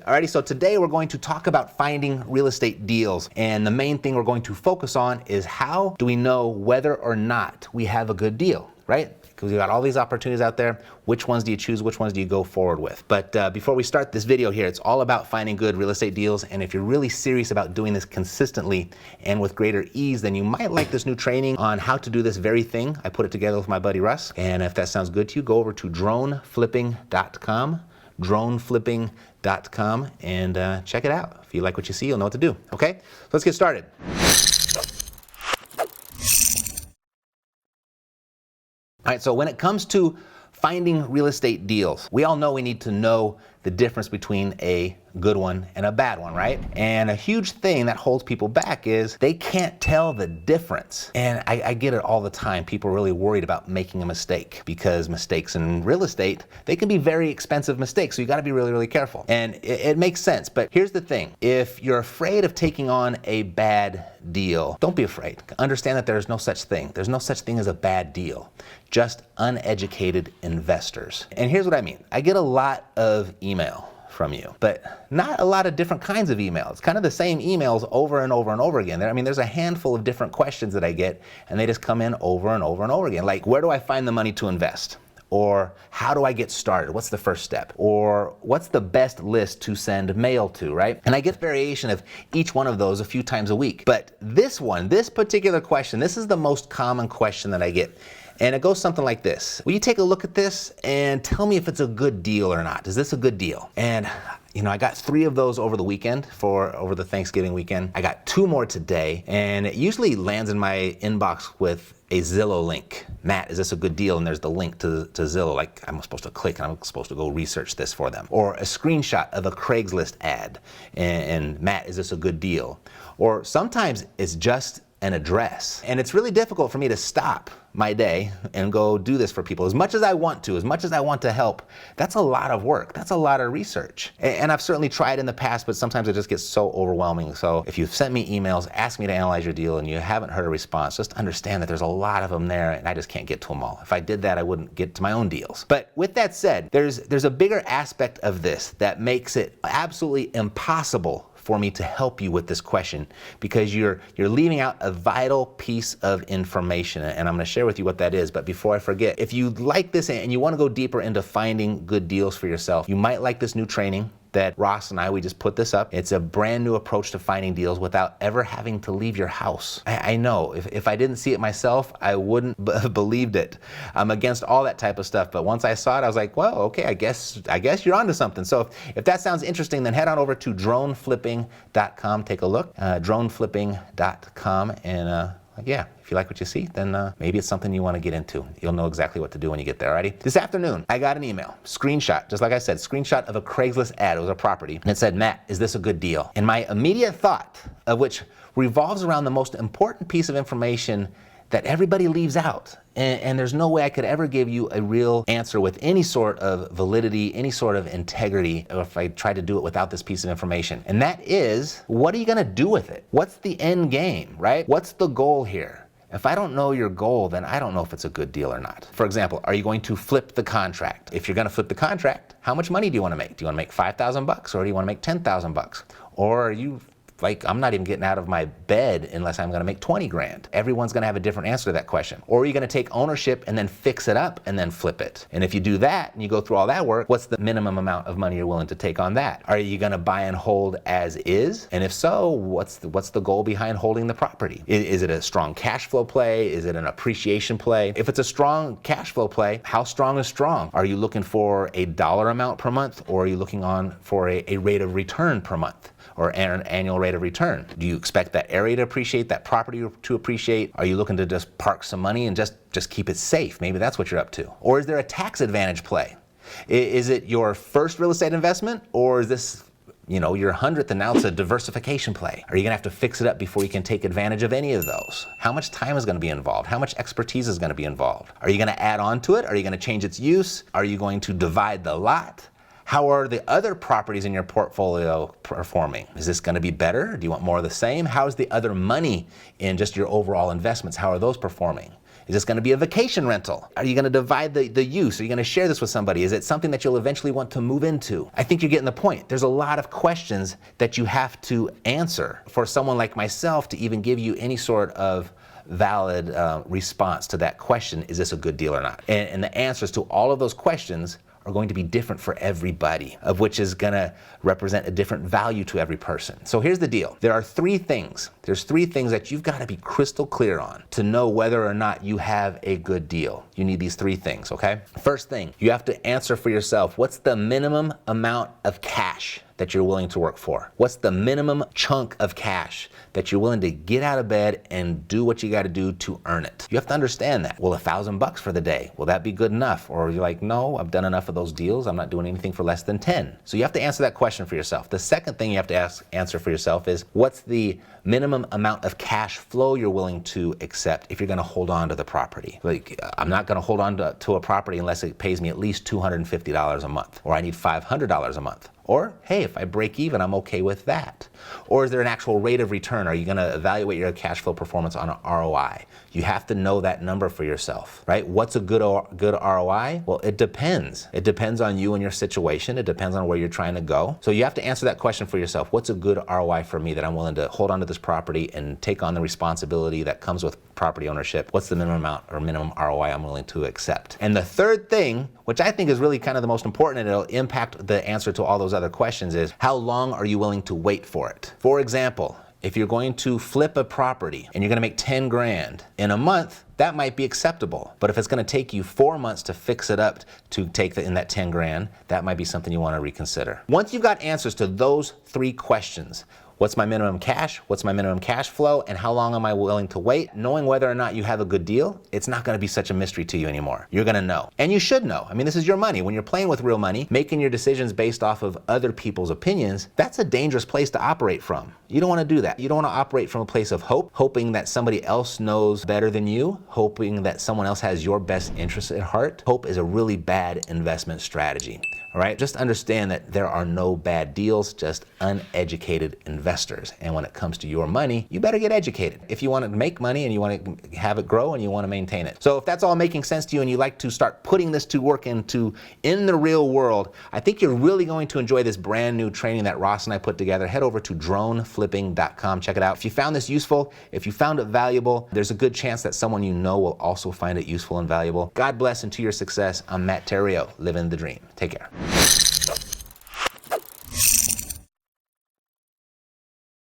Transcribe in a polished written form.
Alrighty, so today we're going to talk about finding real estate deals. And the main thing we're going to focus on is how do we know whether or not we have a good deal, right? Because you got all these opportunities out there. Which ones do you choose? Which ones do you go forward with? But before we start this video here, it's all about finding good real estate deals. And if you're really serious about doing this consistently and with greater ease, then you might like this new training on how to do this very thing. I put it together with my buddy Russ. And if that sounds good to you, go over to droneflipping.com. droneflipping.com and check it out. If you like what you see, you'll know what to do. Okay, so let's get started. All right, so when it comes to finding real estate deals, we all know we need to know the difference between a good one and a bad one, right? And a huge thing that holds people back is they can't tell the difference. And I get it all the time. People are really worried about making a mistake because mistakes in real estate, they can be very expensive mistakes. So you gotta be really, really careful. And it makes sense, but here's the thing. If you're afraid of taking on a bad deal, don't be afraid. Understand that there's no such thing. There's no such thing as a bad deal, just uneducated investors. And here's what I mean. I get a lot of email from you, but not a lot of different kinds of emails. Kind of the same emails over and over and over again. I mean, there's a handful of different questions that I get, and they just come in over and over and over again. Like, where do I find the money to invest? Or how do I get started? What's the first step? Or what's the best list to send mail to, right? And I get variation of each one of those a few times a week. But this one, this particular question, this is the most common question that I get. And it goes something like this. Will you take a look at this and tell me if it's a good deal or not? Is this a good deal? And you know, I got 3 of those over the weekend, over the Thanksgiving weekend. I got 2 more today, and it usually lands in my inbox with a Zillow link. Matt, is this a good deal? And there's the link to Zillow, like I'm supposed to click and I'm supposed to go research this for them. Or a screenshot of a Craigslist ad, and Matt, is this a good deal? Or sometimes it's just an address. And it's really difficult for me to stop my day and go do this for people. As much as I want to help, that's a lot of work. That's a lot of research. And I've certainly tried in the past, but sometimes it just gets so overwhelming. So if you've sent me emails, asked me to analyze your deal, and you haven't heard a response, just understand that there's a lot of them there, and I just can't get to them all. If I did that, I wouldn't get to my own deals. But with that said, there's a bigger aspect of this that makes it absolutely impossible for me to help you with this question, because you're leaving out a vital piece of information, and I'm gonna share with you what that is. But before I forget, if you like this and you wanna go deeper into finding good deals for yourself, you might like this new training that Ross and we just put this up. It's a brand new approach to finding deals without ever having to leave your house. I know, if I didn't see it myself, I wouldn't have believed it. I'm against all that type of stuff, but once I saw it, I was like, well, okay, I guess you're onto something. So if that sounds interesting, then head on over to droneflipping.com, take a look, droneflipping.com, and yeah, if you like what you see, then maybe it's something you want to get into. You'll know exactly what to do when you get there, alrighty? This afternoon, I got an email, screenshot, just like I said, screenshot of a Craigslist ad. It was a property, and it said, Matt, is this a good deal? And my immediate thought, of which revolves around the most important piece of information that everybody leaves out. And there's no way I could ever give you a real answer with any sort of validity, any sort of integrity, if I tried to do it without this piece of information. And that is, what are you gonna do with it? What's the end game, right? What's the goal here? If I don't know your goal, then I don't know if it's a good deal or not. For example, are you going to flip the contract? If you're gonna flip the contract, how much money do you wanna make? Do you wanna make 5,000 bucks, or do you wanna make 10,000 bucks? Or are you like, I'm not even getting out of my bed unless I'm gonna make 20 grand. Everyone's gonna have a different answer to that question. Or are you gonna take ownership and then fix it up and then flip it? And if you do that and you go through all that work, what's the minimum amount of money you're willing to take on that? Are you gonna buy and hold as is? And if so, what's the goal behind holding the property? Is it a strong cash flow play? Is it an appreciation play? If it's a strong cash flow play, how strong is strong? Are you looking for a dollar amount per month, or are you looking for a rate of return per month, or an annual rate of return? Do you expect that area to appreciate, that property to appreciate? Are you looking to just park some money and just keep it safe? Maybe that's what you're up to. Or is there a tax advantage play? Is it your first real estate investment, or is this, you know, your 100th, and now it's a diversification play? Are you gonna have to fix it up before you can take advantage of any of those? How much time is gonna be involved? How much expertise is gonna be involved? Are you gonna add on to it? Are you gonna change its use? Are you going to divide the lot? How are the other properties in your portfolio performing? Is this gonna be better? Do you want more of the same? How is the other money in just your overall investments? How are those performing? Is this going to be a vacation rental? Are you going to divide the use? Are you going to share this with somebody? Is it something that you'll eventually want to move into? I think you're getting the point. There's a lot of questions that you have to answer for someone like myself to even give you any sort of valid response to that question. Is this a good deal or not? And the answers to all of those questions are going to be different for everybody, of which is gonna represent a different value to every person. So here's the deal. There are three things. There's three things that you've gotta be crystal clear on to know whether or not you have a good deal. You need these three things, okay? First thing, you have to answer for yourself, what's the minimum amount of cash that you're willing to work for? What's the minimum chunk of cash that you're willing to get out of bed and do what you gotta do to earn it? You have to understand that. Well, $1,000 for the day, will that be good enough? Or you're like, no, I've done enough of those deals, I'm not doing anything for less than 10. So you have to answer that question for yourself. The second thing you have to answer for yourself is, what's the minimum amount of cash flow you're willing to accept if you're gonna hold on to the property? Like, I'm not gonna hold on to a property unless it pays me at least $250 a month, or I need $500 a month. Or, hey, if I break even, I'm okay with that. Or is there an actual rate of return? Are you gonna evaluate your cash flow performance on an ROI? You have to know that number for yourself, right? What's a good ROI? Well, it depends. It depends on you and your situation. It depends on where you're trying to go. So you have to answer that question for yourself. What's a good ROI for me that I'm willing to hold on to this property and take on the responsibility that comes with property ownership? What's the minimum amount or minimum ROI I'm willing to accept? And the third thing, which I think is really kind of the most important, and it'll impact the answer to all those other questions, is how long are you willing to wait for it? For example, if you're going to flip a property and you're gonna make 10 grand in a month, that might be acceptable. But if it's gonna take you 4 months to fix it up to take in that 10 grand, that might be something you wanna reconsider. Once you've got answers to those three questions, what's my minimum cash? What's my minimum cash flow? And how long am I willing to wait? Knowing whether or not you have a good deal, it's not gonna be such a mystery to you anymore. You're gonna know. And you should know. I mean, this is your money. When you're playing with real money, making your decisions based off of other people's opinions, that's a dangerous place to operate from. You don't wanna do that. You don't wanna operate from a place of hope, hoping that somebody else knows better than you, hoping that someone else has your best interests at heart. Hope is a really bad investment strategy. All right, just understand that there are no bad deals, just uneducated investors. And when it comes to your money, you better get educated if you want to make money and you want to have it grow and you want to maintain it. So if that's all making sense to you and you like to start putting this to work in the real world, I think you're really going to enjoy this brand new training that Ross and I put together. Head over to droneflipping.com. Check it out. If you found this useful, if you found it valuable, there's a good chance that someone you know will also find it useful and valuable. God bless, and to your success. I'm Matt Theriault, living the dream. Take care.